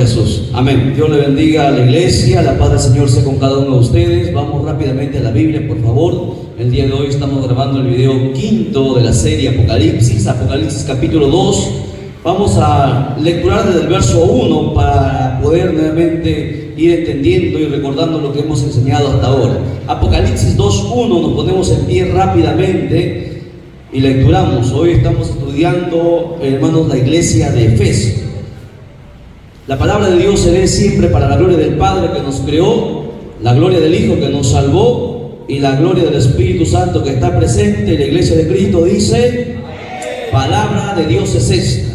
Jesús. Amén. Dios le bendiga a la iglesia, la paz del Señor sea con cada uno de ustedes. Vamos rápidamente a la Biblia, por favor. El día de hoy estamos grabando el video quinto de la serie Apocalipsis, Apocalipsis capítulo 2. Vamos a lecturar desde el verso 1 para poder nuevamente ir entendiendo y recordando lo que hemos enseñado hasta ahora. Apocalipsis 2:1, nos ponemos en pie rápidamente y lecturamos. Hoy estamos estudiando, hermanos, la iglesia de Efeso. La palabra de Dios se lee siempre para la gloria del Padre que nos creó, la gloria del Hijo que nos salvó y la gloria del Espíritu Santo que está presente. La iglesia de Cristo dice: palabra de Dios es esta.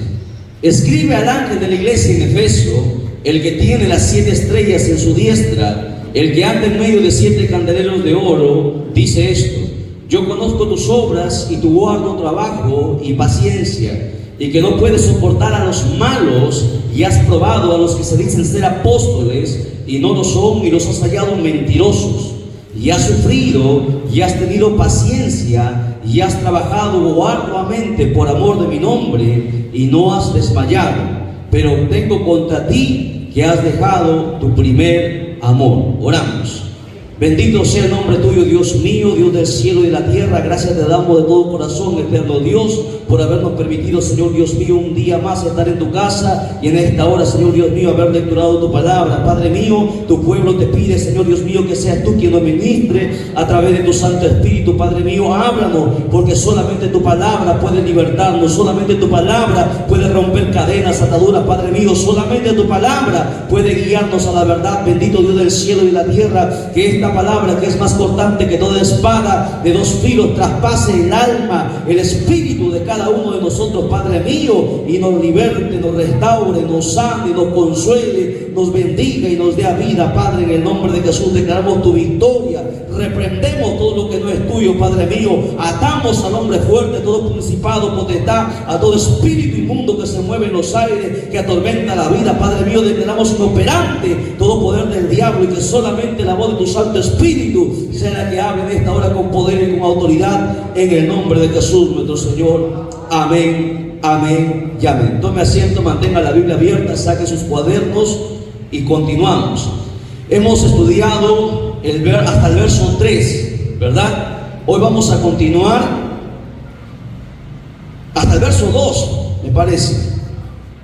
Escribe al ángel de la iglesia en Efeso, el que tiene las 7 estrellas en su diestra, el que anda en medio de 7 candeleros de oro, dice esto: yo conozco tus obras y tu arduo trabajo y paciencia, y que no puedes soportar a los malos, y has probado a los que se dicen ser apóstoles y no lo son, y los has hallado mentirosos, y has sufrido y has tenido paciencia y has trabajado arduamente por amor de mi nombre y no has desmayado, pero tengo contra ti que has dejado tu primer amor. Oramos. Bendito sea el nombre tuyo, Dios mío, Dios del cielo y de la tierra. Gracias te damos de todo corazón, eterno Dios, por habernos permitido, Señor Dios mío, un día más estar en tu casa y en esta hora, Señor Dios mío, haber lecturado tu palabra. Padre mío, tu pueblo te pide, Señor Dios mío, que seas tú quien nos ministre a través de tu Santo Espíritu. Padre mío, háblanos, porque solamente tu palabra puede libertarnos, solamente tu palabra puede romper cadenas, ataduras. Padre mío, solamente tu palabra puede guiarnos a la verdad. Bendito Dios del cielo y de la tierra, que esta palabra, que es más cortante que toda espada de 2 filos, traspase el alma, el espíritu de cada uno de nosotros, Padre mío, y nos liberte, nos restaure, nos sane, nos consuele, nos bendiga y nos dé a vida. Padre, en el nombre de Jesús declaramos tu victoria, reprendemos todo lo que no es tuyo, Padre mío, atamos al hombre fuerte, todo principado, potestad, a todo espíritu inmundo que se mueve en los aires, que atormenta la vida. Padre mío, declaramos inoperante todo poder del diablo, y que solamente la voz de tu Santo Espíritu sea la que hable en esta hora con poder y con autoridad, en el nombre de Jesús nuestro Señor. Amén, amén y amén. Tome asiento, mantenga la Biblia abierta, saque sus cuadernos y continuamos. Hemos estudiado hasta el verso 3, ¿verdad? Hoy vamos a continuar hasta el verso 2, me parece.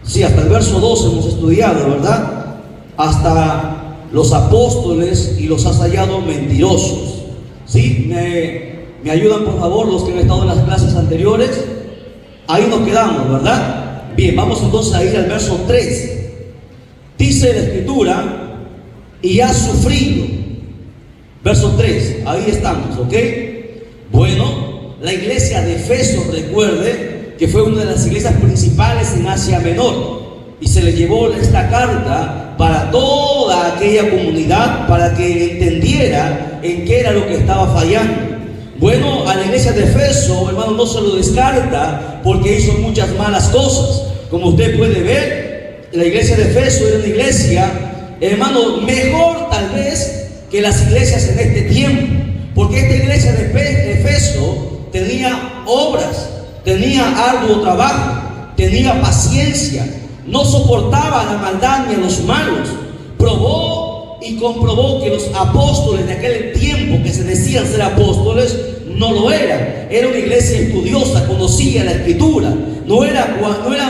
Sí, hasta el verso 2 hemos estudiado, ¿verdad? Hasta los apóstoles y los has hallado mentirosos. ¿Sí? ¿Me ayudan, por favor, los que han estado en las clases anteriores? Ahí nos quedamos, ¿verdad? Bien, vamos entonces a ir al verso 3. Dice la Escritura: y has sufrido. Verso 3, ahí estamos, ¿ok? Bueno, la iglesia de Efeso, recuerde que fue una de las iglesias principales en Asia Menor, y se le llevó esta carta para toda aquella comunidad, para que entendiera en qué era lo que estaba fallando. Bueno, a la iglesia de Efeso, hermano, no se lo descarta porque hizo muchas malas cosas. Como usted puede ver, la iglesia de Efeso era una iglesia, hermano, mejor tal vez que las iglesias en este tiempo, porque esta iglesia de Efeso tenía obras, tenía arduo trabajo, tenía paciencia, no soportaba la maldad ni a los malos. Probó y comprobó que los apóstoles de aquel tiempo, que se decían ser apóstoles, no lo eran. Era una iglesia estudiosa, conocía la Escritura. No era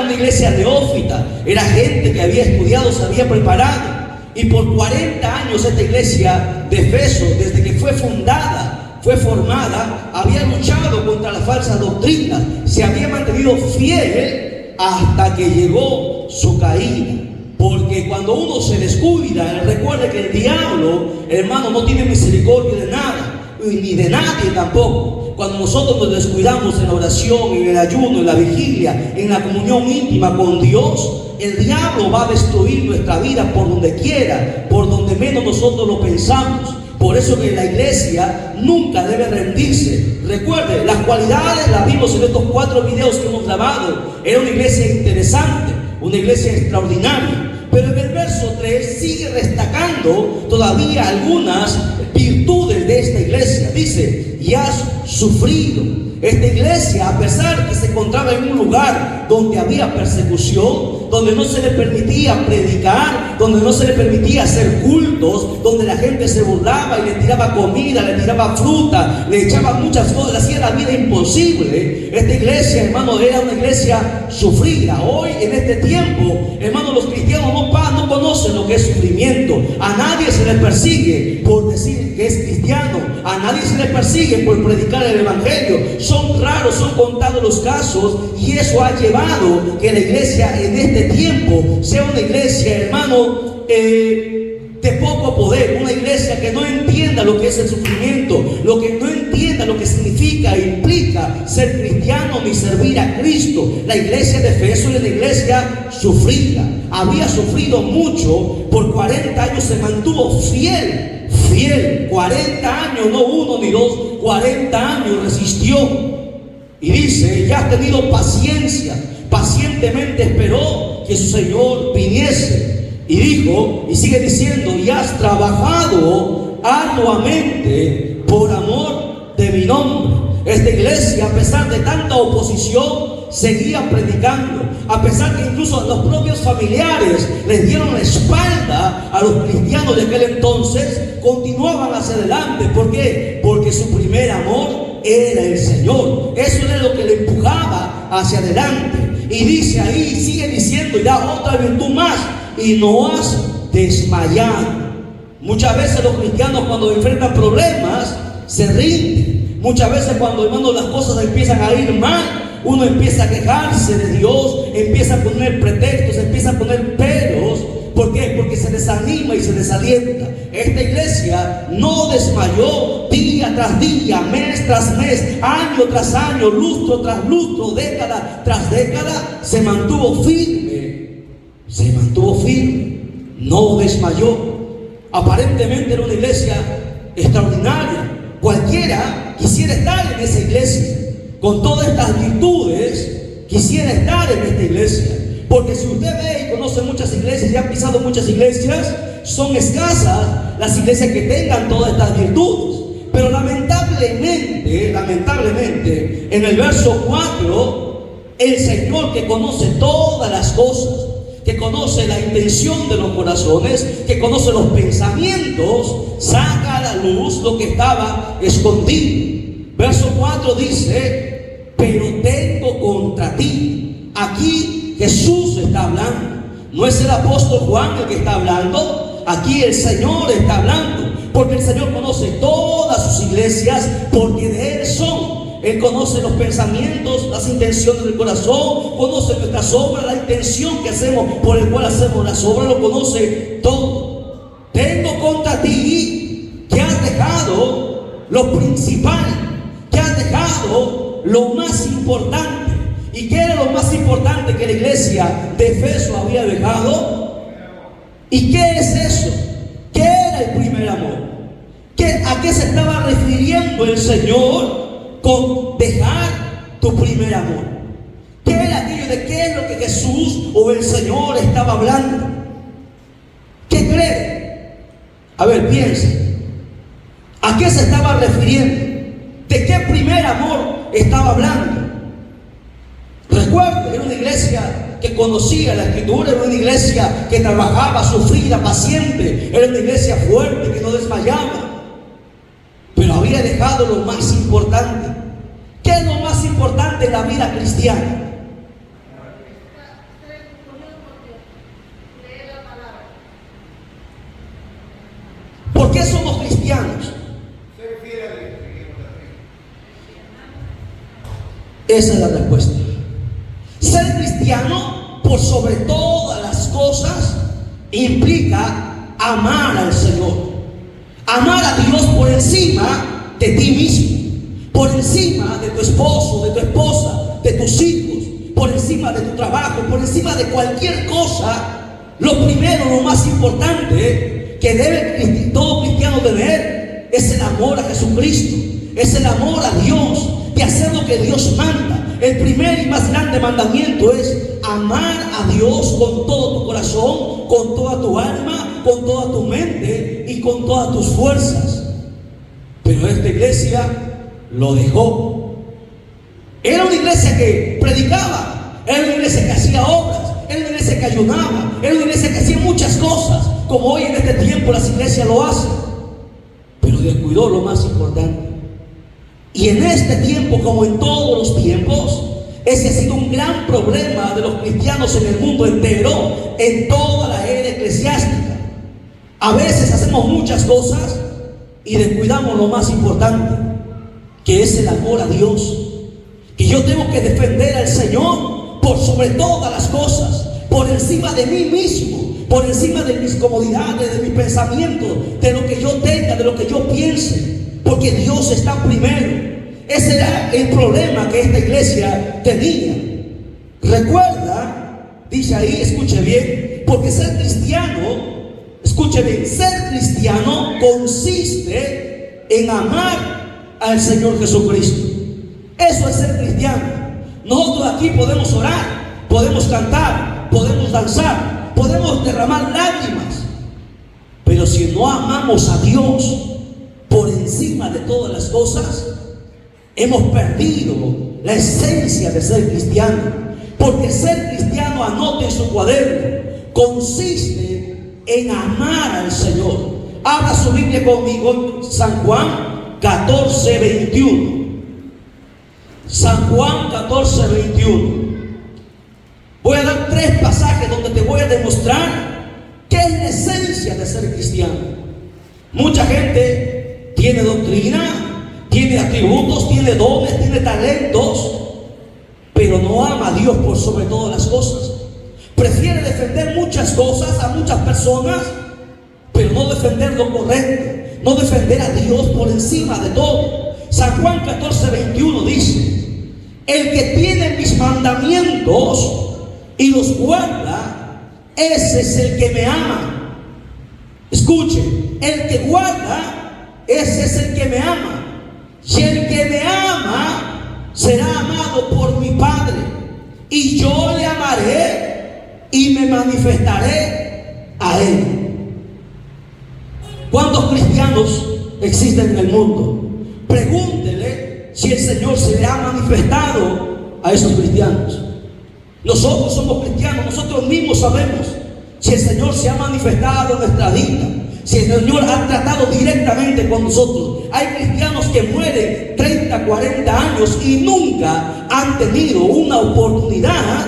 una iglesia neófita, era gente que había estudiado, se había preparado. Y por 40 años esta iglesia de Efeso, desde que fue fundada, fue formada, había luchado contra las falsas doctrinas, se había mantenido fiel hasta que llegó su caída. Porque cuando uno se descuida, recuerde que el diablo, hermano, no tiene misericordia de nada, ni de nadie tampoco. Cuando nosotros nos descuidamos en la oración, en el ayuno, en la vigilia, en la comunión íntima con Dios, el diablo va a destruir nuestra vida por donde quiera, por donde menos nosotros lo pensamos. Por eso que la iglesia nunca debe rendirse. Recuerde, las cualidades las vimos en estos 4 videos que hemos grabado. Era una iglesia interesante, una iglesia extraordinaria. Pero en el verso 3 sigue destacando todavía algunas virtudes de esta iglesia. Dice: y has sufrido. Esta iglesia, a pesar que se encontraba en un lugar donde había persecución, donde no se le permitía predicar, donde no se le permitía hacer cultos, donde la gente se burlaba y le tiraba comida, le tiraba fruta, le echaba muchas cosas, le hacía la vida imposible. Esta iglesia, hermano, era una iglesia sufrida. Hoy, en este tiempo, hermano, los cristianos no conocen lo que es sufrimiento. A nadie se le persigue por decir que es cristiano, a nadie se le persigue por predicar el evangelio. Son raros, son contados los casos, y eso ha llevado que la iglesia en este tiempo sea una iglesia, hermano, de poco poder, una iglesia que no entienda lo que es el sufrimiento, lo que no entienda lo que significa e implica ser cristiano ni servir a Cristo. La iglesia de Efeso era una iglesia sufrida, había sufrido mucho, por 40 años se mantuvo fiel, 40 años, no uno ni dos, 40 años resistió. Y dice, ya has tenido paciencia, pacientemente esperó que su Señor viniese. Y dijo, y sigue diciendo, y has trabajado arduamente por amor de mi nombre. Esta iglesia, a pesar de tanta oposición, seguía predicando. A pesar que incluso los propios familiares les dieron la espalda a los cristianos de aquel entonces, continuaban hacia adelante. ¿Por qué? Porque su primer amor era el Señor. Eso era lo que le empujaba hacia adelante. Y dice ahí, sigue diciendo, y da otra virtud más, y no has desmayado. Muchas veces los cristianos, cuando enfrentan problemas, se rinden. Muchas veces cuando, hermano, las cosas empiezan a ir mal, uno empieza a quejarse de Dios, empieza a poner pretextos, empieza a poner peros. ¿Por qué? Porque se desanima y se desalienta. Esta iglesia no desmayó día tras día, mes tras mes, año tras año, lustro tras lustro, década tras década. Se mantuvo firme, no desmayó. Aparentemente era una iglesia extraordinaria. Cualquiera quisiera estar en esa iglesia, con todas estas virtudes, quisiera estar en esta iglesia. Porque si usted ve y conoce muchas iglesias y ha pisado muchas iglesias, son escasas las iglesias que tengan todas estas virtudes. Pero lamentablemente, en el verso 4, el Señor, que conoce todas las cosas, que conoce la intención de los corazones, que conoce los pensamientos, saca a la luz lo que estaba escondido. Verso 4 dice, pero tengo contra ti. Aquí Jesús está hablando, no es el apóstol Juan el que está hablando. Aquí el Señor está hablando, porque el Señor conoce todas sus iglesias, porque de Él son. Él conoce los pensamientos, las intenciones del corazón, conoce nuestras obras, la intención que hacemos, por el cual hacemos las obras, lo conoce todo. Tengo contra ti que has dejado lo principal, que has dejado lo más importante. ¿Y qué era lo más importante que la iglesia de Efeso había dejado? ¿Y qué es eso? ¿Qué era el primer amor? ¿A qué se estaba refiriendo el Señor con dejar tu primer amor? ¿Qué era aquello? ¿De qué es lo que Jesús o el Señor estaba hablando? ¿Qué cree? A ver, piense. ¿A qué se estaba refiriendo? ¿De qué primer amor estaba hablando? Recuerde, era una iglesia que conocía la Escritura, era una iglesia que trabajaba, sufrida, paciente, era una iglesia fuerte que no desmayaba, pero había dejado lo más importante. ¿Qué es lo más importante en la vida cristiana? ¿Por qué somos cristianos? Esa es la respuesta. Ser cristiano, por sobre todas las cosas, implica amar al Señor. Amar a Dios por encima de ti mismo, por encima de tu esposo, de tu esposa, de tus hijos, por encima de tu trabajo, por encima de cualquier cosa. Lo primero, lo más importante que debe todo cristiano tener es el amor a Jesucristo, es el amor a Dios, de hacer lo que Dios manda. El primer y más grande mandamiento es amar a Dios con todo tu corazón, con toda tu alma, con toda tu mente y con todas tus fuerzas. Pero esta iglesia lo dejó. Era una iglesia que predicaba, era una iglesia que hacía obras, era una iglesia que ayunaba, era una iglesia que hacía muchas cosas, como hoy en este tiempo las iglesias lo hacen, pero descuidó lo más importante. Y en este tiempo, como en todos los tiempos, ese ha sido un gran problema de los cristianos en el mundo entero, en toda la era eclesiástica. A veces hacemos muchas cosas y descuidamos lo más importante, que es el amor a Dios. Que yo tengo que defender al Señor por sobre todas las cosas, por encima de mí mismo, por encima de mis comodidades, de mis pensamientos, de lo que yo tenga, de lo que yo piense, porque Dios está primero. Ese era el problema que esta iglesia tenía. Recuerda, dice ahí, escuche bien, porque ser cristiano, escuche bien, ser cristiano consiste en amar al Señor Jesucristo. Eso es ser cristiano. Nosotros aquí podemos orar, podemos cantar, podemos danzar, podemos derramar lágrimas, pero si no amamos a Dios por encima de todas las cosas, hemos perdido la esencia de ser cristiano. Porque ser cristiano, anote en su cuaderno, consiste en amar al Señor. Abra su Biblia conmigo, San Juan 14, 21. San Juan 14, 21. Voy a dar 3 pasajes donde te voy a demostrar qué es la esencia de ser cristiano. Mucha gente tiene doctrina, tiene atributos, tiene dones, tiene talentos, pero no ama a Dios por sobre todas las cosas. Prefiere defender muchas cosas a muchas personas, pero no defender lo correcto, no defender a Dios por encima de todo. San Juan 14, 21 dice: el que tiene mis mandamientos y los guarda, ese es el que me ama. Escuche, el que guarda, ese es el que me ama. Y el que me ama será amado por mi Padre, y yo le amaré y me manifestaré a él. ¿Cuántos cristianos existen en el mundo? Pregúntele si el Señor se le ha manifestado a esos cristianos. Nosotros somos cristianos, nosotros mismos sabemos si el Señor se ha manifestado en nuestra vida, si el Señor ha tratado directamente con nosotros. Hay cristianos que mueren 30, 40 años y nunca han tenido una oportunidad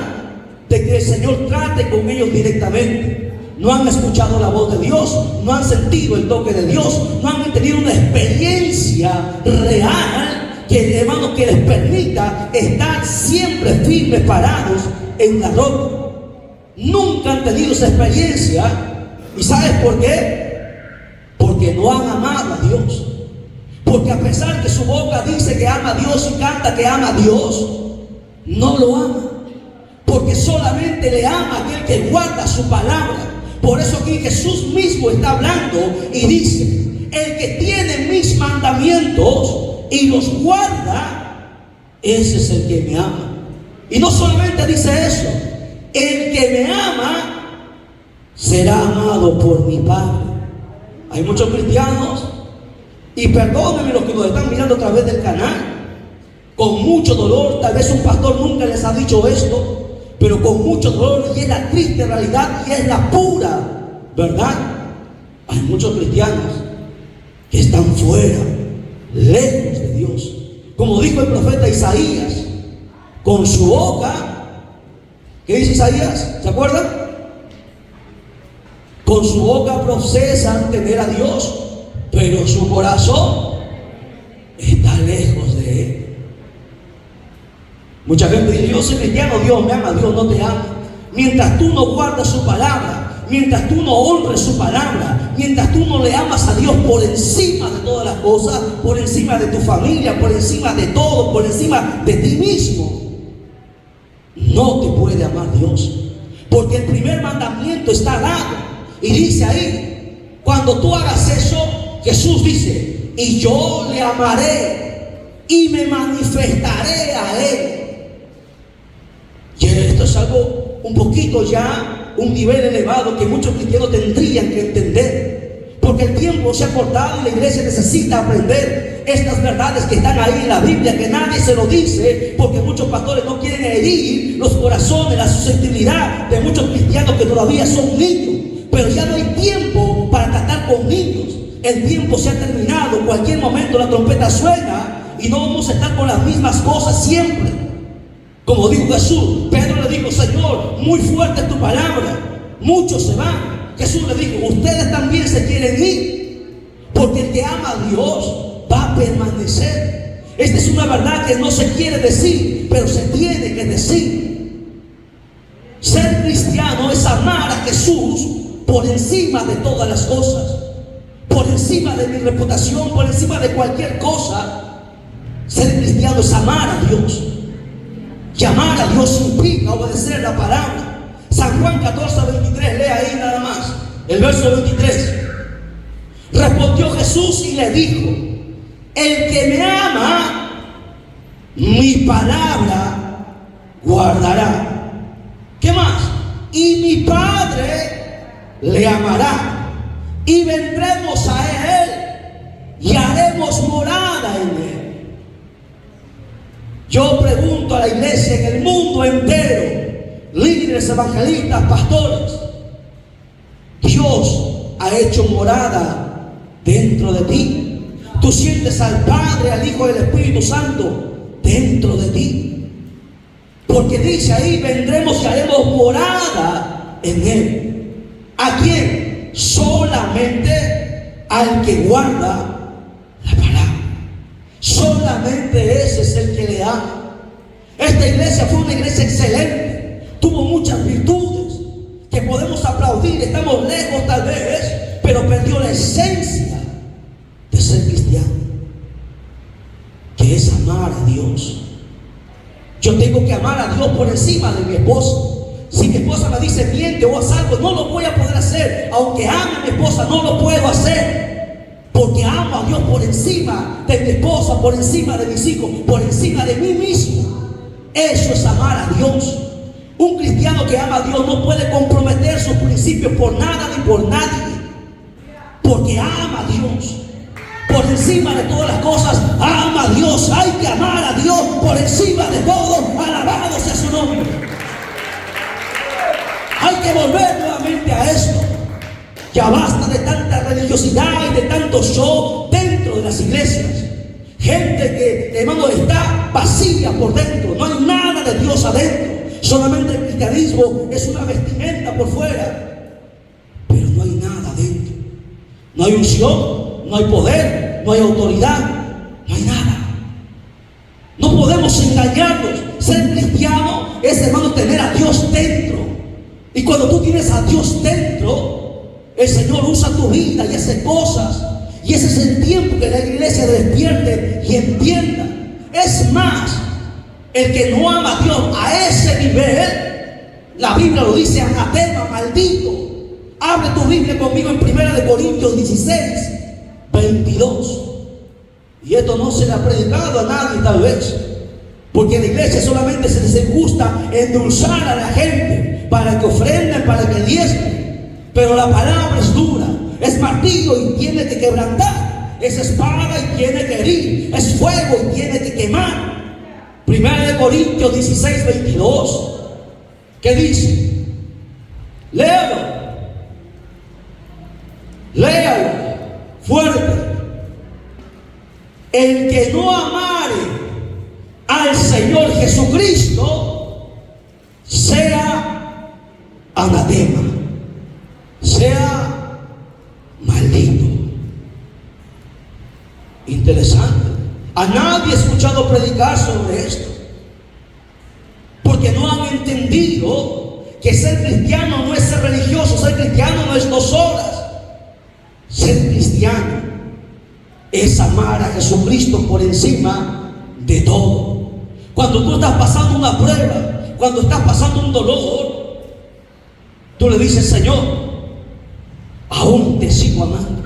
de que el Señor trate con ellos directamente. No han escuchado la voz de Dios, no han sentido el toque de Dios, no han tenido una experiencia real que, hermano, que les permita estar siempre firmes, parados en la roca. Nunca han tenido esa experiencia. ¿Y sabes por qué? Porque no han amado a Dios. Porque a pesar que su boca dice que ama a Dios y canta que ama a Dios, no lo ama. Porque solamente le ama aquel que guarda su palabra. Por eso aquí Jesús mismo está hablando y dice: el que tiene mis mandamientos y los guarda, ese es el que me ama. Y no solamente dice eso: el que me ama será amado por mi Padre. Hay muchos cristianos, y perdónenme los que nos están mirando a través del canal, con mucho dolor. Tal vez un pastor nunca les ha dicho esto, pero con mucho dolor, y es la triste realidad y es la pura verdad. Hay muchos cristianos que están fuera, lejos de Dios. Como dijo el profeta Isaías, con su boca, ¿qué dice Isaías? ¿Se acuerdan? Con su boca profesan tener a Dios, pero su corazón está lejos de Él. Mucha gente dice: yo soy cristiano, Dios me ama. Dios no te ama. Mientras tú no guardas su palabra, mientras tú no honres su palabra, mientras tú no le amas a Dios por encima de todas las cosas, por encima de tu familia, por encima de todo, por encima de ti mismo, no te puede amar Dios. Porque el primer mandamiento está dado. Y dice ahí, cuando tú hagas eso, Jesús dice: y yo le amaré y me manifestaré a Él. Y esto es algo un poquito ya, un nivel elevado que muchos cristianos tendrían que entender. Porque el tiempo se ha cortado y la iglesia necesita aprender estas verdades que están ahí en la Biblia, que nadie se lo dice, porque muchos pastores no quieren herir los corazones, la susceptibilidad de muchos cristianos que todavía son niños. Pero ya no hay tiempo con niños. El tiempo se ha terminado. En cualquier momento la trompeta suena y no vamos a estar con las mismas cosas siempre. Como dijo Jesús, Pedro le dijo: Señor, muy fuerte es tu palabra, muchos se van. Jesús le dijo: ustedes también se quieren ir, porque el que ama a Dios va a permanecer. Esta es una verdad que no se quiere decir, pero se tiene que decir. Ser cristiano es amar a Jesús por encima de todas las cosas, por encima de mi reputación, por encima de cualquier cosa. Ser cristiano es amar a Dios. Y amar a Dios implica obedecer la palabra. San Juan 14:23, lea ahí nada más, el verso 23. Respondió Jesús y le dijo: el que me ama, mi palabra guardará. ¿Qué más? Y mi Padre le amará, y vendremos a él y haremos morada en él. Yo pregunto a la iglesia en el mundo entero, líderes, evangelistas, pastores: ¿Dios ha hecho morada dentro de ti? ¿Tú sientes al Padre, al Hijo y al Espíritu Santo dentro de ti? Porque dice ahí: vendremos y haremos morada en él. ¿A quién? Solamente al que guarda la palabra. Solamente ese es el que le ama. Esta iglesia fue una iglesia excelente, tuvo muchas virtudes que podemos aplaudir. Estamos lejos tal vez, pero perdió la esencia de ser cristiano, que es amar a Dios. Yo tengo que amar a Dios por encima de mi esposa. Si mi esposa me dice miente o haz algo, no lo voy a poder hacer. Aunque ame a mi esposa, no lo puedo hacer, porque amo a Dios por encima de mi esposa, por encima de mis hijos, por encima de mí mismo. Eso es amar a Dios. Un cristiano que ama a Dios no puede comprometer sus principios por nada ni por nadie, porque ama a Dios por encima de todas las cosas. Ama a Dios. Hay que amar a Dios por encima de todo. Alabado sea su nombre. Hay que volver nuevamente a esto. Ya basta de tanta religiosidad y de tanto show dentro de las iglesias. Gente que, hermano, está vacía por dentro. No hay nada de Dios adentro. Solamente el cristianismo es una vestimenta por fuera, pero no hay nada adentro. No hay unción, no hay poder, no hay autoridad, no hay nada. No podemos engañarnos. Ser cristiano es, hermano, tener a Dios dentro. Y cuando tú tienes a Dios dentro, el Señor usa tu vida y hace cosas. Y ese es el tiempo que la iglesia despierte y entienda. Es más, el que no ama a Dios a ese nivel, la Biblia lo dice: anatema, maldito. Abre tu Biblia conmigo en 1 Corintios 16:22. Y esto no se le ha predicado a nadie tal vez, porque en la iglesia solamente se les gusta endulzar a la gente para que ofrenden, para que diezmen. Pero la palabra es dura, es martillo y tiene que quebrantar, es espada y tiene que herir, es fuego y tiene que quemar. 1 Corintios 16:22. ¿Qué dice? Léalo. Léalo fuerte. El que no amare al Señor Jesucristo sea anatema, sea maldito. Interesante. A nadie he escuchado predicar sobre esto, porque no han entendido que ser cristiano no es ser religioso. Ser cristiano no es 2 horas. Ser cristiano es amar a Jesucristo por encima de todo. Cuando tú estás pasando una prueba, cuando estás pasando un dolor, tú le dices: Señor, aún te sigo amando.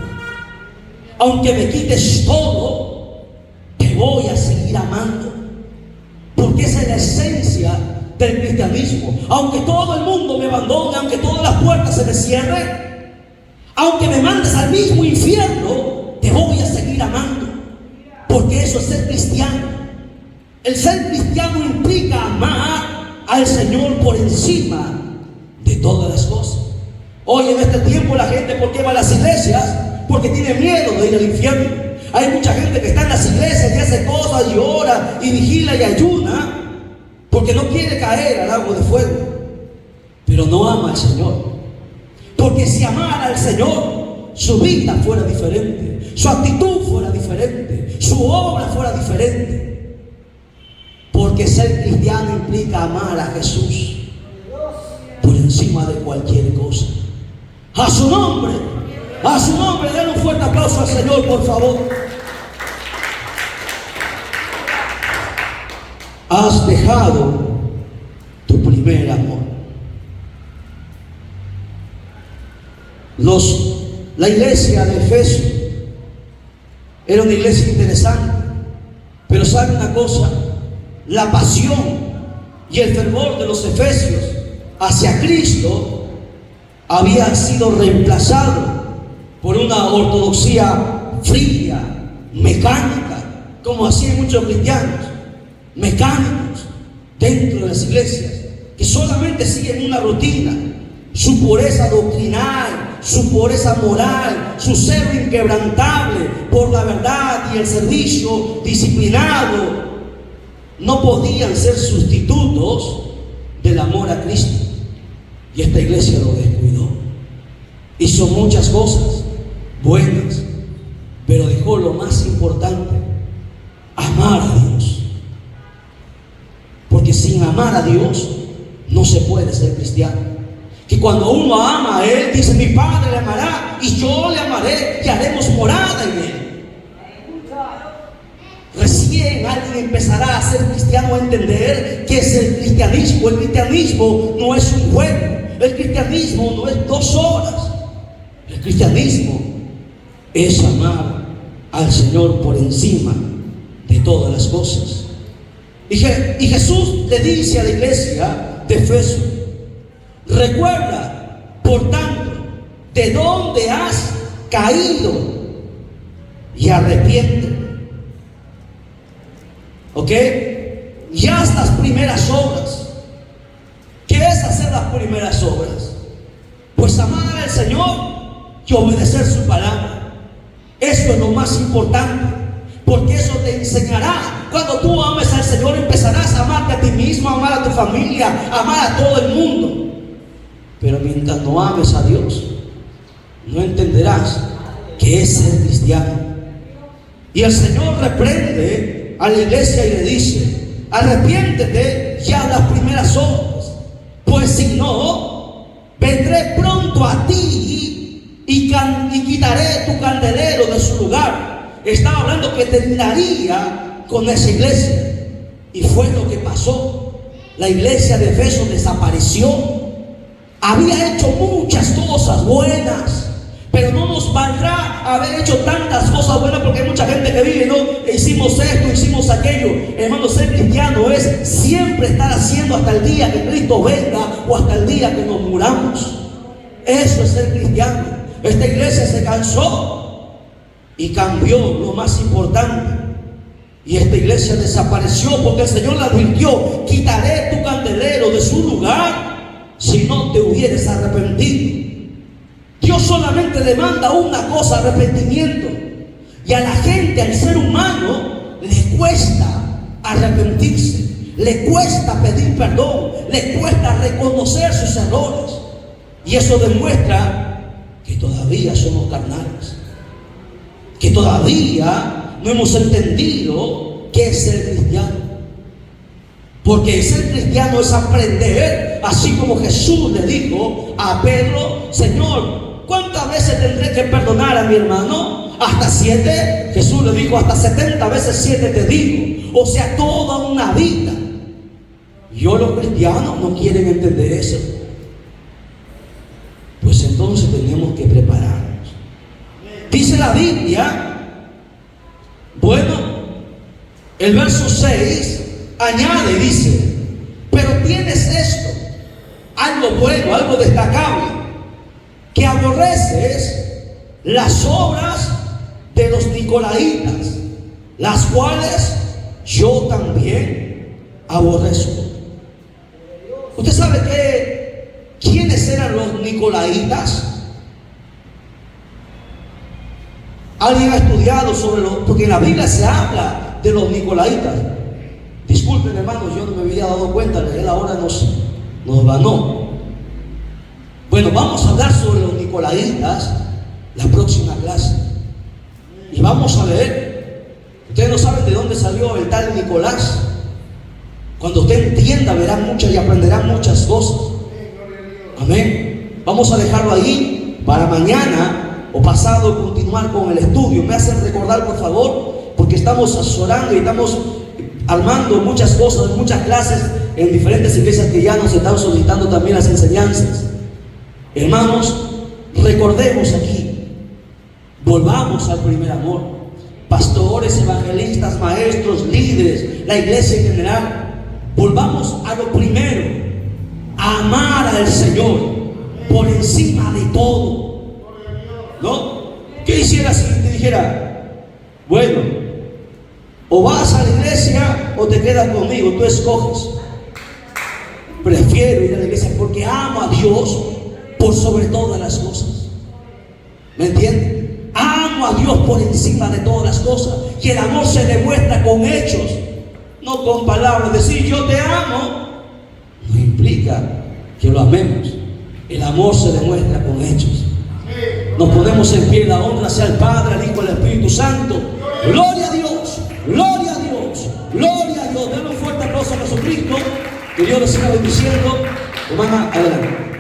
Aunque me quites todo, te voy a seguir amando. Porque esa es la esencia del cristianismo. Aunque todo el mundo me abandone, aunque todas las puertas se me cierren, aunque me mandes al mismo infierno, te voy a seguir amando. Porque eso es ser cristiano. El ser cristiano implica amar al Señor por encima de todas las cosas. Hoy en este tiempo la gente, ¿por qué va a las iglesias? Porque tiene miedo de ir al infierno. Hay mucha gente que está en las iglesias y hace cosas y ora y vigila y ayuna porque no quiere caer al lago de fuego, pero no ama al Señor. Porque si amara al Señor, su vida fuera diferente, su actitud fuera diferente, su obra fuera diferente. Porque ser cristiano implica amar a Jesús por encima de cualquier cosa. A su nombre, denle un fuerte aplauso al Señor, por favor. Has dejado tu primer amor. La iglesia de Efeso era una iglesia interesante, pero ¿sabe una cosa? La pasión y el fervor de los efesios hacia Cristo había sido reemplazado por una ortodoxia fría, mecánica, como hacían muchos cristianos, mecánicos dentro de las iglesias, que solamente siguen una rutina, su pureza doctrinal, su pureza moral, su celo inquebrantable por la verdad y el servicio disciplinado, no podían ser sustitutos del amor a Cristo. Y esta iglesia lo descuidó. Hizo muchas cosas buenas, pero dejó lo más importante: amar a Dios. Porque sin amar a Dios no se puede ser cristiano. Que cuando uno ama a Él, dice: mi Padre le amará y yo le amaré y haremos morada en Él. Recién alguien empezará a ser cristiano, a entender qué es el cristianismo. El cristianismo no es un juego. El cristianismo no es 2 horas. El cristianismo es amar al Señor por encima de todas las cosas. Y Jesús le dice a la iglesia de Efeso: recuerda, por tanto, de dónde has caído y arrepiéntete. ¿Ok? Y haz las primeras obras. ¿Qué es hacer las primeras obras? Pues amar al Señor y obedecer su palabra. Eso es lo más importante, porque eso te enseñará. Cuando tú ames al Señor, empezarás a amarte a ti mismo, a amar a tu familia, a amar a todo el mundo. Pero mientras no ames a Dios, no entenderás qué es ser cristiano. Y el Señor reprende a la iglesia y le dice: arrepiéntete y haz las primeras obras, pues si no, vendré pronto a ti y quitaré tu candelero de su lugar. Estaba hablando que terminaría con esa iglesia, y fue lo que pasó. La iglesia de Efeso desapareció. Había hecho muchas cosas buenas, pero no nos valdrá haber hecho tantas cosas buenas, porque hay mucha gente que vive, ¿no? Hicimos esto, hicimos aquello. Hermano, ser cristiano es siempre estar haciendo hasta el día que Cristo venga o hasta el día que nos muramos. Eso es ser cristiano. Esta iglesia se cansó y cambió lo más importante. Y esta iglesia desapareció porque el Señor le advirtió: quitaré tu candelero de su lugar si no te hubieres arrepentido. Dios solamente demanda una cosa: arrepentimiento. Y a la gente, al ser humano, le cuesta arrepentirse, le cuesta pedir perdón, le cuesta reconocer sus errores. Y eso demuestra que todavía somos carnales, que todavía no hemos entendido qué es ser cristiano. Porque ser cristiano es aprender, así como Jesús le dijo a Pedro: Señor, ¿cuántas veces tendré que perdonar a mi hermano? ¿Hasta 7? Jesús le dijo: hasta 70 veces 7 te digo. O sea, toda una vida. Y hoy los cristianos no quieren entender eso. Pues entonces tenemos que prepararnos. Dice la Biblia, bueno, el verso 6 añade y dice: pero tienes esto, algo bueno, algo destacable, que aborreces las obras de los nicolaitas, las cuales yo también aborrezco. Usted sabe que quiénes ¿quiénes eran los nicolaitas? ¿Alguien ha estudiado sobre porque en la Biblia se habla de los nicolaitas? Disculpen, hermanos, yo no me había dado cuenta, él ahora nos ganó. Bueno, vamos a hablar sobre los nicolaitas la próxima clase. Y vamos a leer. Ustedes no saben de dónde salió el tal Nicolás. Cuando usted entienda, verán muchas y aprenderán muchas cosas. Amén. Vamos a dejarlo ahí para mañana o pasado continuar con el estudio. Me hacen recordar, por favor, porque estamos asesorando y estamos armando muchas cosas, muchas clases en diferentes iglesias que ya nos están solicitando también las enseñanzas. Hermanos, recordemos aquí, volvamos al primer amor. Pastores, evangelistas, maestros, líderes, la iglesia en general, volvamos a lo primero, a amar al Señor por encima de todo. ¿No? ¿Qué hicieras si te dijera, bueno, o vas a la iglesia o te quedas conmigo? Tú escoges. Prefiero ir a la iglesia porque amo a Dios por sobre todas las cosas. ¿Me entienden? Amo a Dios por encima de todas las cosas. Y el amor se demuestra con hechos, no con palabras. Decir yo te amo no implica que lo amemos. El amor se demuestra con hechos. Nos ponemos en pie, la honra sea al Padre, al Hijo y al Espíritu Santo. Gloria a Dios, gloria a Dios, gloria a Dios. Denle un fuerte aplauso a Jesucristo. Que Dios les siga bendiciendo. Hermana, adelante.